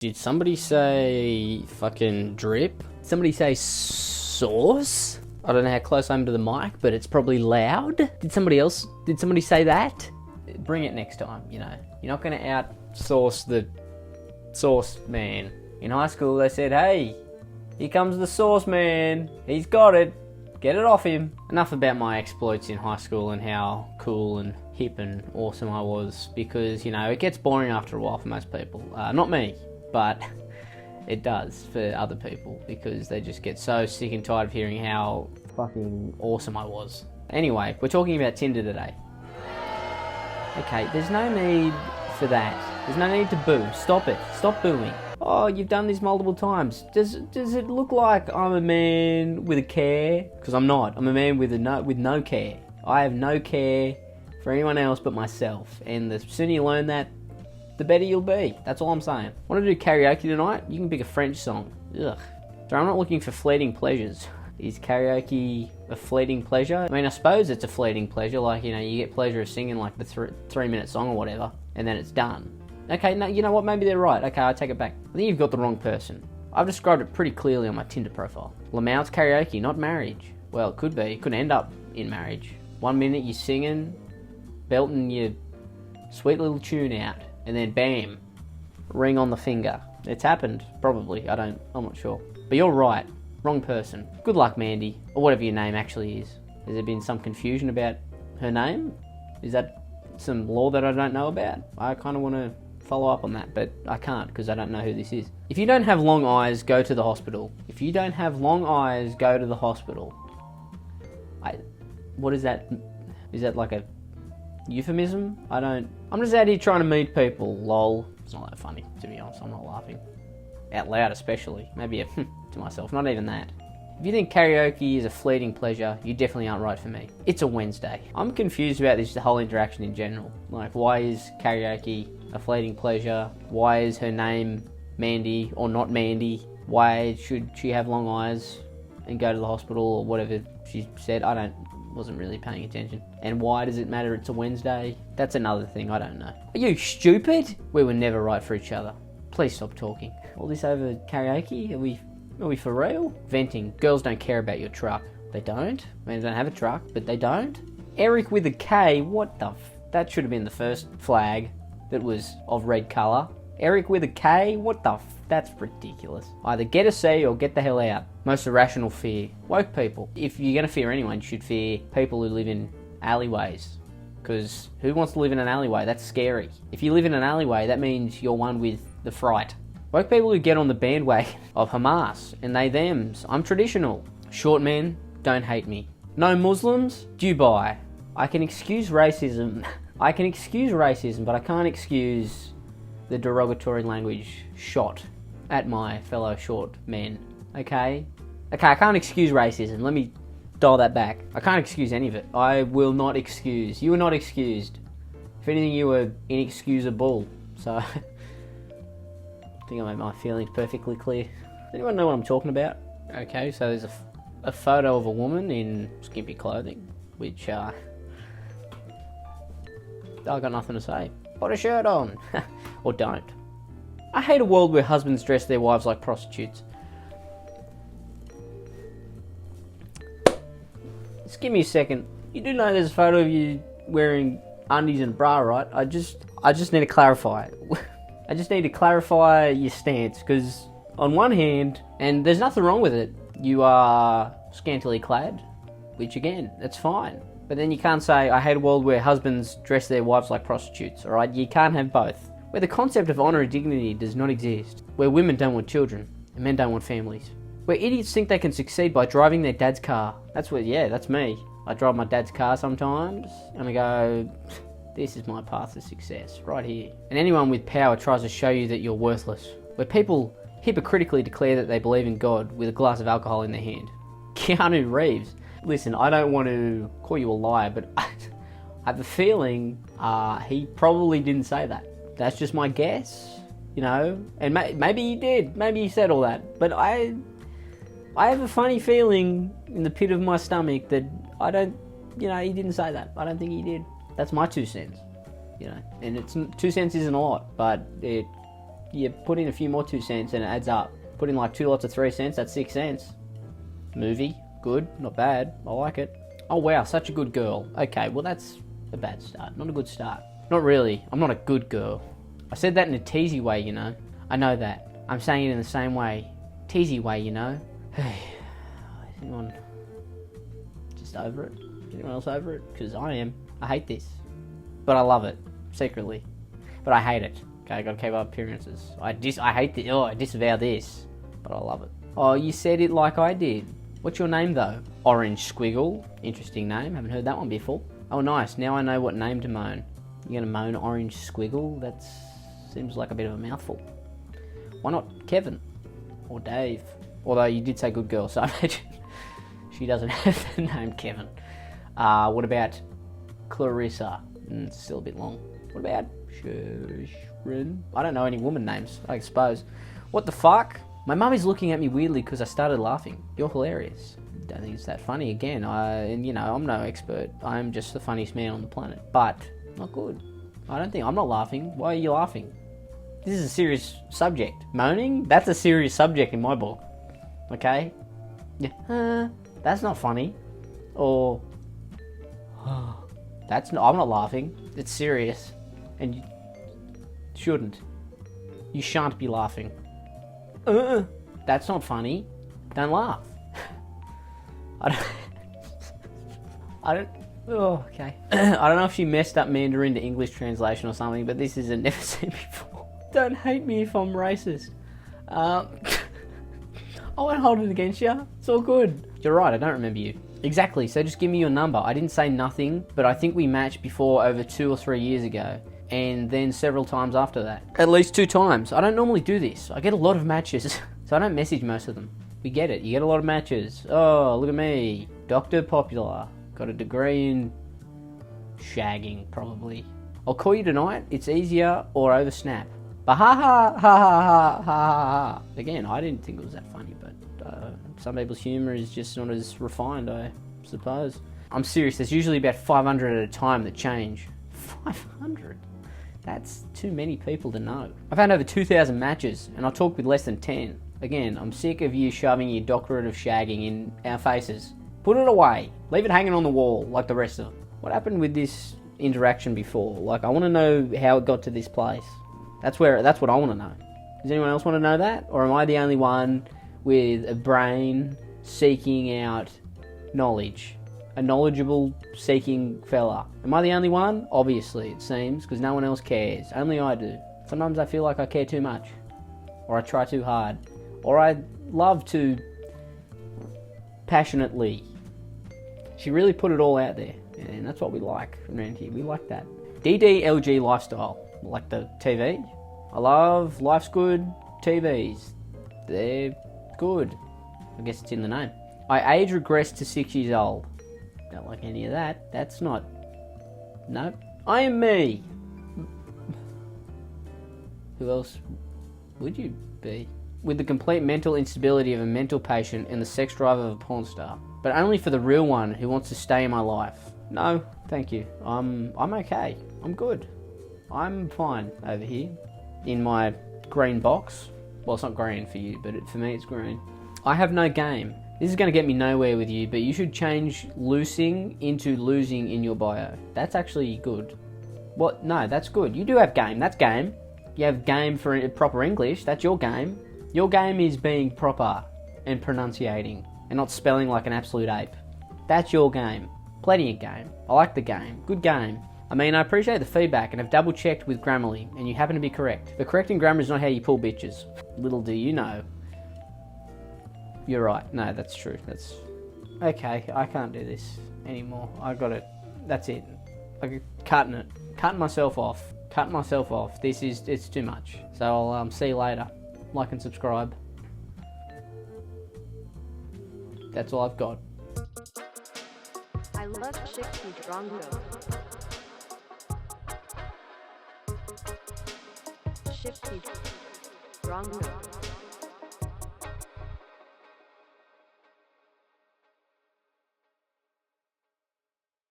Did somebody say fucking drip? Somebody say sauce? I don't know how close I am to the mic, but it's probably loud. Did somebody say that? Bring it next time, you know. You're not going to outsource the sauce man. In high school they said, hey, here comes the sauce man. He's got it. Get it off him. Enough about my exploits in high school and how cool and hip and awesome I was, because, you know, it gets boring after a while for most people. Not me, but it does for other people, because they just get so sick and tired of hearing how fucking awesome I was. Anyway, we're talking about Tinder today. Okay, there's no need for that. There's no need to boo. Stop it. Stop booing. Oh, you've done this multiple times. Does it look like I'm a man with a care? Because I'm not. I'm a man with no care. I have no care for anyone else but myself. And the sooner you learn that, the better you'll be. That's all I'm saying. Want to do karaoke tonight? You can pick a French song. Ugh. So I'm not looking for fleeting pleasures. Is karaoke a fleeting pleasure? I mean, I suppose it's a fleeting pleasure. Like, you know, you get pleasure of singing like the 3-minute song or whatever, and then it's done. Okay, no, you know what? Maybe they're right. Okay, I take it back. I think you've got the wrong person. I've described it pretty clearly on my Tinder profile. Lamouth's karaoke, not marriage. Well, it could be. It could end up in marriage. 1 minute you're singing, belting your sweet little tune out, and then bam, ring on the finger. It's happened, probably. I'm not sure. But you're right. Wrong person. Good luck, Mandy. Or whatever your name actually is. Has there been some confusion about her name? Is that some law that I don't know about? I kind of want to follow up on that, but I can't because I don't know who this is. If you don't have long eyes, go to the hospital. If you don't have long eyes, go to the hospital. What is that? Is that like a euphemism? I'm just out here trying to meet people, lol. It's not that funny, to be honest. I'm not laughing. Out loud especially. Maybe to myself, not even that. If you think karaoke is a fleeting pleasure, you definitely aren't right for me. It's a Wednesday. I'm confused about this whole interaction in general. Like, why is karaoke a fleeting pleasure? Why is her name Mandy or not Mandy? Why should she have long eyes and go to the hospital or whatever she said? Wasn't really paying attention. And why does it matter it's a Wednesday? That's another thing, I don't know. Are you stupid? We were never right for each other. Please stop talking. All this over karaoke? Are we for real? Venting. Girls don't care about your truck. They don't? I mean, they don't have a truck, but they don't? Eric with a K, what the that should have been the first flag that was of red colour. Eric with a K, what the that's ridiculous. Either get a C or get the hell out. Most irrational fear. Woke people. If you're going to fear anyone, you should fear people who live in alleyways. Because who wants to live in an alleyway? That's scary. If you live in an alleyway, that means you're one with the fright. Woke people who get on the bandwagon of Hamas and they thems. I'm traditional. Short men, don't hate me. No Muslims, Dubai. I can excuse racism. But I can't excuse the derogatory language shot at my fellow short men. Okay, I can't excuse racism. Let me dial that back. I can't excuse any of it. I will not excuse. You are not excused. If anything, you were inexcusable. So, I think I made my feelings perfectly clear. Does anyone know what I'm talking about? Okay, so there's a photo of a woman in skimpy clothing, which, I got nothing to say. Put a shirt on. Or don't. I hate a world where husbands dress their wives like prostitutes. Just give me a second. You do know there's a photo of you wearing undies and a bra, right? I just need to clarify. I just need to clarify your stance, because on one hand, and there's nothing wrong with it, you are scantily clad, which again, that's fine. But then you can't say, I hate a world where husbands dress their wives like prostitutes, alright? You can't have both. Where the concept of honour and dignity does not exist. Where women don't want children, and men don't want families. Where idiots think they can succeed by driving their dad's car. That's me. I drive my dad's car sometimes, and I go, this is my path to success, right here. And anyone with power tries to show you that you're worthless. Where people hypocritically declare that they believe in God with a glass of alcohol in their hand. Keanu Reeves. Listen, I don't want to call you a liar, but I have a feeling he probably didn't say that. That's just my guess, you know. And maybe he did. Maybe he said all that. But I have a funny feeling in the pit of my stomach that he didn't say that. I don't think he did. That's my 2 cents, you know. And 2 cents isn't a lot, but it You put in a few more 2 cents and it adds up. Put in like 2 lots of 3 cents, that's 6 cents. Movie, good, not bad, I like it. Oh wow, such a good girl. Okay, well that's a bad start, not a good start. Not really, I'm not a good girl. I said that in a teasy way, you know. I know that. I'm saying it in the same way. Teasy way, you know. Hey, is anyone just over it? Is anyone else over it? Because I am. I hate this. But I love it, secretly. But I hate it. Okay, I gotta keep up appearances. I hate this. Oh, I disavow this. But I love it. Oh, you said it like I did. What's your name though? Orange Squiggle. Interesting name. Haven't heard that one before. Oh, nice. Now I know what name to moan. You're gonna moan Orange Squiggle? That seems like a bit of a mouthful. Why not Kevin? Or Dave? Although you did say good girl, so I imagine she doesn't have the name Kevin. What about Clarissa? It's still a bit long. What about Shishrin? I don't know any woman names, I suppose. What the fuck? My mum is looking at me weirdly because I started laughing. You're hilarious. Don't think it's that funny. Again, and you know, I'm no expert. I'm just the funniest man on the planet. But, not good. I'm not laughing. Why are you laughing? This is a serious subject. Moaning? That's a serious subject in my book. Okay? Yeah. That's not funny. Or... I'm not laughing. It's serious. And you shouldn't. You shan't be laughing. That's not funny. Don't laugh. Oh, okay. I don't know if she messed up Mandarin to English translation or something, but this is a never seen before. Don't hate me if I'm racist. I won't hold it against you. It's all good. You're right, I don't remember you. Exactly, so just give me your number. I didn't say nothing, but I think we matched before over 2 or 3 years ago. And then several times after that. At least 2 times. I don't normally do this. I get a lot of matches, so I don't message most of them. We get it. You get a lot of matches. Oh, look at me. Dr. Popular. Got a degree in shagging, probably. I'll call you tonight. It's easier or over Snap. But ha ha ha ha ha ha ha. Again, I didn't think it was that funny, but some people's humour is just not as refined, I suppose. I'm serious. There's usually about 500 at a time that change. 500? That's too many people to know. I've had over 2,000 matches, and I talk with less than 10. Again, I'm sick of you shoving your doctorate of shagging in our faces. Put it away. Leave it hanging on the wall like the rest of them. What happened with this interaction before? Like, I want to know how it got to this place. That's what I want to know. Does anyone else want to know that? Or am I the only one with a brain seeking out knowledge? A knowledgeable seeking fella. Am I the only one? Obviously, it seems, because no one else cares. Only I do. Sometimes I feel like I care too much. Or I try too hard. Or I love to passionately. She really put it all out there. And that's what we like around here. We like that. DDLG lifestyle. Like the TV. I love Life's Good TVs. They're good. I guess it's in the name. I age regressed to 6 years old. Don't like any of that. That's not... Nope. I am me. Who else would you be? With the complete mental instability of a mental patient and the sex drive of a porn star. But only for the real one who wants to stay in my life. No, thank you. I'm okay. I'm good. I'm fine over here. In my green box. Well, it's not green for you, but for me it's green. I have no game. This is going to get me nowhere with you, but you should change loosing into losing in your bio. That's actually good. What? No, that's good. You do have game. That's game. You have game for proper English. That's your game. Your game is being proper and pronunciating and not spelling like an absolute ape. That's your game. Plenty of game. I like the game. Good game. I mean, I appreciate the feedback and have double checked with Grammarly, and you happen to be correct. But correcting grammar is not how you pull bitches. Little do you know. You're right. No, that's true. That's... Okay, I can't do this anymore. I got it. That's it. I'm cutting it. Cutting myself off. Cutting myself off. It's too much. So I'll see you later. Like and subscribe. That's all I've got. I love Shifty Drongo. Shifty Drongo.